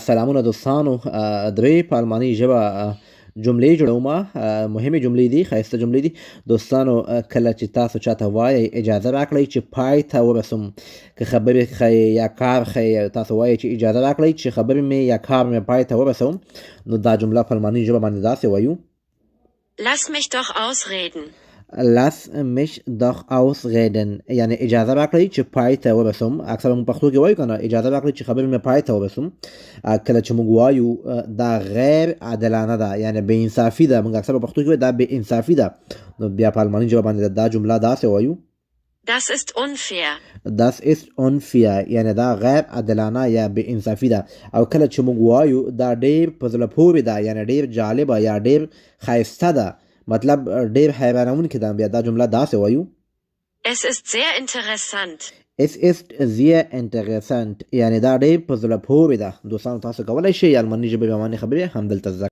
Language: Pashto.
سلامونه دوستانو. درې په الماني ژبه جملې جوړوم. مهمې جملې دي، ښایسته جملې دي دوستانو. کله چې تاسو چاته وایئ اجازه راکړئ چې پای ته ورسوم، که خبرې ښیې یا کار ښیې، تاسو وایئ چې اجازه راکړئ چې خبرې مې یا کار مې پای ته ورسوم، نو دا جمله په الماني ژبه باندې داسې وایو: Lass mich doch ausreden. Lass mich doch ausreden. یعنی اجازه راکړئ چې پای ته ورسوم. اکثر موږ پښتو کې وایو که نه، اجازه راکړئ چې خبرې مې پای ته ورسوم. کله چې موږ وایو دا غیر عادلانه ده، یعنی بې انصافي ده، موږ اکثر په پښتو کې وایو دا بې انصافي ده، نو بیا په الماني ژبه باندې دا جمله داسې وایو: Das ist unfair. Das ist unfair. یعنی دا غیر عادلانه یا بې انصافي ده. او کله چې موږ وایو دا ډېر په زړه پورې ده، یعنی ډېر جالبه یا ډېر ښایسته ده، مطلب ډېر حیرانوونکې ده، بیا دا جمله داسې وایو: Es ist sehr interessant. Es ist sehr interessant. یعنی دا ډېر په زړه پورې ده. دوستانو تاسو کولی شئ الماني ژبې روانې خبرې همدلته زده